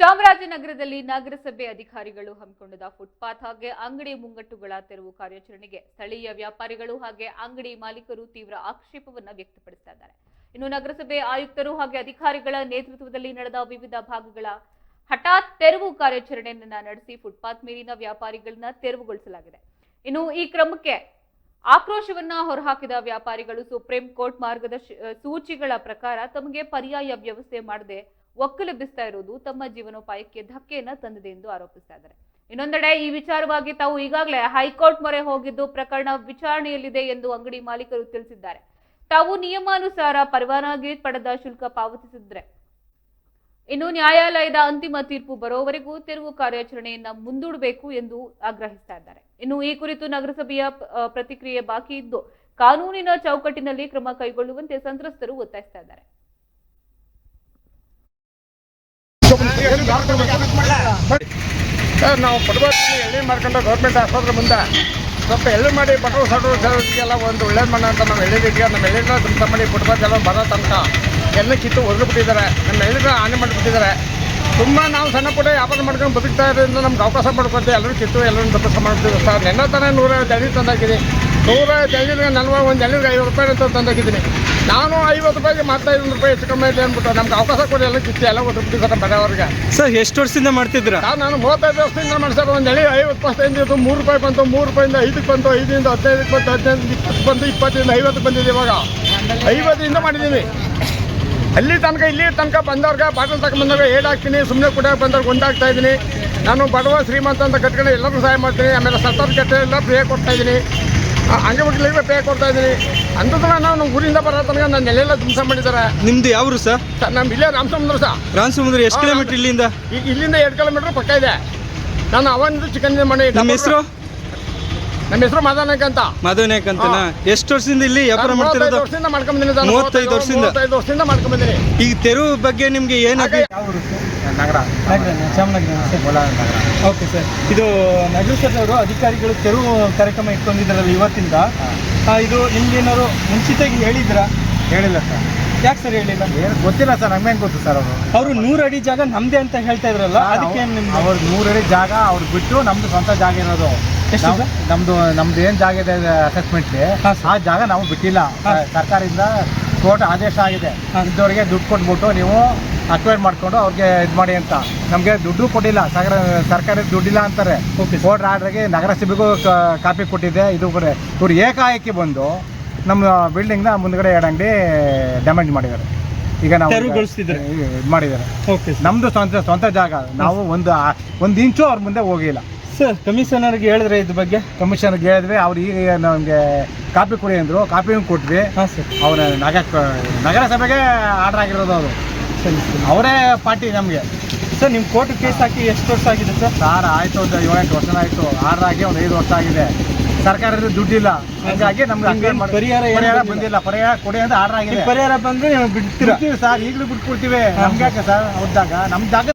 ಚಾಮರಾಜನಗರದಲ್ಲಿ ನಗರಸಭೆ ಅಧಿಕಾರಿಗಳು ಹಮ್ಮಿಕೊಂಡಿದ್ದ ಫುಟ್ಪಾತ್ ಹಾಗೆ ಅಂಗಡಿ ಮುಂಗಟ್ಟುಗಳ ತೆರವು ಕಾರ್ಯಾಚರಣೆಗೆ ಸ್ಥಳೀಯ ವ್ಯಾಪಾರಿಗಳು ಹಾಗೆ ಅಂಗಡಿ ಮಾಲೀಕರು ತೀವ್ರ ಆಕ್ಷೇಪವನ್ನು ವ್ಯಕ್ತಪಡಿಸಿದ್ದಾರೆ. ಇನ್ನು ನಗರಸಭೆ ಆಯುಕ್ತರು ಹಾಗೆ ಅಧಿಕಾರಿಗಳ ನೇತೃತ್ವದಲ್ಲಿ ನಡೆದ ವಿವಿಧ ಭಾಗಗಳ ಹಠಾತ್ ತೆರವು ಕಾರ್ಯಾಚರಣೆಯನ್ನು ನಡೆಸಿ ಫುಟ್ಪಾತ್ ಮೇಲಿನ ವ್ಯಾಪಾರಿಗಳನ್ನ ತೆರವುಗೊಳಿಸಲಾಗಿದೆ. ಇನ್ನು ಈ ಕ್ರಮಕ್ಕೆ ಆಕ್ರೋಶವನ್ನ ಹೊರಹಾಕಿದ ವ್ಯಾಪಾರಿಗಳು ಸುಪ್ರೀಂ ಕೋರ್ಟ್ ಮಾರ್ಗಸೂಚಿಗಳ ಪ್ರಕಾರ ತಮಗೆ ಪರ್ಯಾಯ ವ್ಯವಸ್ಥೆ ಮಾಡದೆ ಒಕ್ಕಲೆಬ್ಬಿಸ್ತಾ ಇರುವುದು ತಮ್ಮ ಜೀವನೋಪಾಯಕ್ಕೆ ಧಕ್ಕೆಯನ್ನ ತಂದಿದೆ ಎಂದು ಆರೋಪಿಸ್ತಾ ಇದ್ದಾರೆ. ಇನ್ನೊಂದೆಡೆ ಈ ವಿಚಾರವಾಗಿ ತಾವು ಈಗಾಗಲೇ ಹೈಕೋರ್ಟ್ ಮೊರೆ ಹೋಗಿದ್ದು ಪ್ರಕರಣ ವಿಚಾರಣೆಯಲ್ಲಿದೆ ಎಂದು ಅಂಗಡಿ ಮಾಲೀಕರು ತಿಳಿಸಿದ್ದಾರೆ. ತಾವು ನಿಯಮಾನುಸಾರ ಪರವಾನಗಿ ಪಡೆದ ಶುಲ್ಕ ಪಾವತಿಸಿದ್ರೆ ಇನ್ನು ನ್ಯಾಯಾಲಯದ ಅಂತಿಮ ತೀರ್ಪು ಬರೋವರೆಗೂ ತೆರವು ಕಾರ್ಯಾಚರಣೆಯನ್ನ ಮುಂದೂಡಬೇಕು ಎಂದು ಆಗ್ರಹಿಸ್ತಾ ಇದ್ದಾರೆ. ಇನ್ನು ಈ ಕುರಿತು ನಗರಸಭೆಯ ಪ್ರತಿಕ್ರಿಯೆ ಬಾಕಿ ಇದ್ದು ಕಾನೂನಿನ ಚೌಕಟ್ಟಿನಲ್ಲಿ ಕ್ರಮ ಕೈಗೊಳ್ಳುವಂತೆ ಸಂತ್ರಸ್ತರು ಒತ್ತಾಯಿಸ್ತಾ ಇದ್ದಾರೆ. ಸರ್, ನಾವು ಪಡುವಲ್ಲಿ ಎಳ್ಳಿ ಮಾಡ್ಕೊಂಡು ಗೌರ್ಮೆಂಟ್ ಆಸ್ಪತ್ರೆ ಮುಂದೆ ಸ್ವಲ್ಪ ಎಳ್ಳು ಮಾಡಿ ಪೆಟ್ರೋಲ್ ಸಡೋರಿಗೆಲ್ಲ ಒಂದು ಒಳ್ಳೇದು ಮಾಡೋಣ ಅಂತ ನಾವು ಎಳ್ಳಿಗೆ ನಮ್ಮ ಎಳ್ಳಿನ ದುಂತ ಮಾಡಿ ಫುಟ್ಪಾತ್ ಎಲ್ಲ ಬರೋ ತನಕ ಎಲ್ಲ ಕಿತ್ತು ಒದಗಿಬಿಟ್ಟಿದ್ದಾರೆ. ನಮ್ಮ ಎಳ್ಳಿನ ಹಾನಿ ಮಾಡಿಬಿಟ್ಟಿದ್ದಾರೆ. ತುಂಬ ನಾವು ಸಣ್ಣ ಪುಟ್ಟ ವ್ಯಾಪಾರ ಮಾಡ್ಕೊಂಡು ಬದುಕ್ತಾ ಇರೋದ್ರಿಂದ ನಮ್ಗೆ ಅವಕಾಶ ಮಾಡ್ಕೊತೀವಿ. ಎಲ್ಲರೂ ಕಿತ್ತು ಎಲ್ಲರೂ ತಪ್ಪಸ ಮಾಡ್ತೀವಿ ಸರ್. ನೆನ್ನೆ ತಾನೇ 150 ಎಳ್ಳಿ ತಂದಾಕಿದ್ದೀನಿ. 150 ಎಳ್ಳಿಗೆ ಒಂದು ಎಳ್ಳಿಗೆ 50 ರೂಪಾಯಿ ಅಂತ ತಂದಾಕಿದ್ದೀನಿ. ನಾನು 50 ರೂಪಾಯಿಗೆ ಮಾಡ್ತಾ 1 ರೂಪಾಯಿ ಹೆಚ್ಚು ಕಮ್ಮಿ ಐತೆ ಅಂದ್ಬಿಟ್ಟು ನಮ್ಗೆ ಅವಕಾಶ ಕೊಡಿ ಎಲ್ಲ ಕಿತ್ತು ಎಲ್ಲ ಒದಗಿಬಿಟ್ಟಿದ್ದಾರೆ ಬರೋವ್ರಿಗೆ. ಸರ್, ಎಷ್ಟು ವರ್ಷದಿಂದ ಮಾಡ್ತಿದ್ರ? ನಾನು 35 ವರ್ಷದಿಂದ ಮಾಡ್ಸೋದು. ಒಂದು ಎಳ್ಳಿ 50 ಪೈಸೆಯಿಂದ 3 ರೂಪಾಯಿ ಬಂತು, 3 ರೂಪಾಯಿಂದ 5ಕ್ಕೆ ಬಂತು, 5ರಿಂದ 15ಕ್ಕೆ ಬಂತು, 15 ಬಂತು, 20ರಿಂದ 50ಕ್ಕೆ ಬಂದಿದೆ. ಇವಾಗ 50ರಿಂದ ಮಾಡಿದ್ದೀನಿ. ಅಲ್ಲಿ ತನಕ ಇಲ್ಲಿ ತನಕ ಬಂದವ್ರಿಗೆ ಬಾಟಲ್ ತಗೊಂಡ್ಬಂದವ್ರಿಗೆ ಏಡ್ ಹಾಕ್ತೀನಿ. ಸುಮ್ಮನೆ ಕುಡಿಯೋಕೆ ಬಂದವ್ರಿಗೆ ಒಂದಾಗ್ತಾ ಇದ್ದೀನಿ. ನಾನು ಬಡವ ಶ್ರೀಮಂತ ಅಂತ ಕಟ್ಕೊಂಡು ಎಲ್ಲರೂ ಸಹಾಯ ಮಾಡ್ತೀನಿ. ಆಮೇಲೆ ಸರ್ಕಾರ ಕೆಟ್ಟ ಎಲ್ಲ ಫ್ರೀ ಕೊಡ್ತಾ ಇದ್ದೀನಿ. ಹಂಗೆ ಮಕ್ಕಳಿಗೆ ಪೇ ಕೊಡ್ತಾ ಇದ್ದೀನಿ. ಅಂಥದ್ದು ನಾನು ಊರಿಂದ ಬರೋ ತನಕ ನಾನು ಎಲ್ಲೆಲ್ಲ ಧ್ವಂಸ ಮಾಡಿದ್ದಾರೆ. ನಿಮ್ದು ಯಾವ ಊರು ಸರ್? ನಮ್ಮ ಇಲ್ಲೇ ರಾಮಸಮುದ್ರ ಸರ್. ರಾಮಸಮುದ್ರ ಎಷ್ಟು ಕಿಲೋಮೀಟರ್ ಇಲ್ಲಿಂದ? ಇಲ್ಲಿಂದ 2 ಕಿಲೋಮೀಟರ್ ಪಕ್ಕ ಇದೆ. ನಾನು ಅವನಿಂದ ಚಿಕನ್ ಮಾಡಿ. ನಮ್ಮ ಹೆಸರು? ನಮ್ಮ ಹೆಸರು ಮಾಧವನಾಯ್ಕ ಅಂತ. ಮಾಧವನಾಯ್ಕ ಅಂತನಾ? ಎಷ್ಟು ವರ್ಷದಿಂದ ಇಲ್ಲಿ ವ್ಯಾಪಾರ ಮಾಡ್ತಿರೋದು? 35 ವರ್ಷದಿಂದ ಮಾಡ್ಕೊಂಡ್ಬಂದಿನಿ. 35 ವರ್ಷದಿಂದ ಮಾಡ್ಕೊಂಡ್ಬಂದಿನಿ. ಈಗ ತೆರವು ಬಗ್ಗೆ ನಿಮ್ಗೆ ಏನಾಗಿ? ನಗರ ಚಾಮರಾಜನಗರ. ಓಕೆ ಸರ್, ಇದು ನಗರಸಭೆಯವರು ಅಧಿಕಾರಿಗಳು ತೆರವು ಕಾರ್ಯಕ್ರಮ ಇಟ್ಕೊಂಡಿದ್ದಾರಲ್ಲ ಇವತ್ತಿಂದ, ಇದು ನಿಮ್ಗೆ ಏನಾದ್ರು ಮುಂಚಿತವಾಗಿ ಹೇಳಿದ್ರಾ? ಹೇಳಿಲ್ಲ ಸರ್. ಯಾಕೆ ಸರ್ ಹೇಳಿಲ್ಲ? ಏನು ಗೊತ್ತಿಲ್ಲ ಸರ್. ನಮ್ಗೆ ಗೊತ್ತು ಸರ್. ಅವರು 100 ಅಡಿ ಜಾಗ ನಮ್ದೇ ಅಂತ ಹೇಳ್ತಾ ಇದ್ರಲ್ಲ, ಅದಕ್ಕೆ ಅವ್ರು 100 ಅಡಿ ಜಾಗ ಅವ್ರು ಬಿಟ್ಟು ನಮ್ದು ಸ್ವಂತ ಜಾಗ ಇರೋದು. ಎಷ್ಟು? ನಮ್ದು ಏನು ಜಾಗ ಇದೆ ಅಸೆಸ್ಮೆಂಟ್ಲಿ, ಆ ಜಾಗ ನಾವು ಬಿಟ್ಟಿಲ್ಲ. ಸರ್ಕಾರದಿಂದ ಕೋರ್ಟ್ ಆದೇಶ ಆಗಿದೆ. ಇದ್ದವ್ರಿಗೆ ದುಡ್ಡು ಕೊಟ್ಬಿಟ್ಟು ನೀವು ಅಕ್ವೈರ್ ಮಾಡ್ಕೊಂಡು ಅವ್ರಿಗೆ ಇದು ಮಾಡಿ ಅಂತ. ನಮಗೆ ದುಡ್ಡು ಕೊಟ್ಟಿಲ್ಲ. ಸರ್ಕಾರದ ದುಡ್ಡಿಲ್ಲ ಅಂತಾರೆ. ಕೋರ್ಟ್ ಆರ್ಡ್ರಿಗೆ ನಗರಸಭೆಗೂ ಕಾಪಿ ಕೊಟ್ಟಿದೆ. ಇದು ಇವ್ರು ಏಕಾಏಕಿ ಬಂದು ನಮ್ಮ ಬಿಲ್ಡಿಂಗ್ನ ಮುಂದ್ಗಡೆ 2 ಅಂಗಡಿ ಡ್ಯಾಮೇಜ್ ಮಾಡಿದ್ದಾರೆ. ಈಗ ನಾವು ಇದು ಮಾಡಿದ್ದಾರೆ. ನಮ್ಮದು ಸ್ವಂತ ಜಾಗ. ನಾವು ಒಂದು ಇಂಚು ಅವ್ರ ಮುಂದೆ ಹೋಗಿಲ್ಲ ಸರ್. ಕಮಿಷನರ್ಗೆ ಹೇಳಿದ್ರೆ ಇದ್ರ ಬಗ್ಗೆ? ಕಮಿಷನರ್ಗೆ ಹೇಳಿದ್ವಿ. ಅವ್ರು ಈಗ ನಮಗೆ ಕಾಪಿ ಕೊಡಿ ಅಂದರು. ಕಾಪಿನೂ ಕೊಟ್ವಿ. ಅವ್ರ ನಗರಸಭೆಗೆ ಆರ್ಡರ್ ಆಗಿರೋದು. ಅವರು ಅವರೇ ಪಾರ್ಟಿ ನಮಗೆ. ಸರ್, ನಿಮ್ಮ ಕೋರ್ಟ್ ಕೇಸ್ ಹಾಕಿ ಎಷ್ಟು ವರ್ಷ ಆಗಿದೆ ಸರ್? ಆಯಿತು, ಒಂದು 7-8 ವರ್ಷ ಆಯಿತು. ಆರ್ಡರ್ ಆಗಿ ಒಂದು 5 ವರ್ಷ ಆಗಿದೆ. ಸರ್ಕಾರದ ದುಡ್ಡಿಲ್ಲ. ಹಾಗಾಗಿ ನಮ್ಗೆ ಪರಿಹಾರ ಬಂದಿಲ್ಲ. ಪರಿಹಾರ ಕೊಡಿ ಅಂತ ಆರ್ಡರ್ ಆಗಿದೆ. ಪರಿಹಾರ ಬಂದರೆ ಬಿಡ್ತೀರಾ ಸರ್? ಈಗಲೂ ಬಿಟ್ಕೊಡ್ತೀವಿ. ನಮ್ಗೆ ಯಾಕೆ ಸರ್? ಅವ್ರ ಜಾಗ ನಮ್ಮ ಜಾಗ.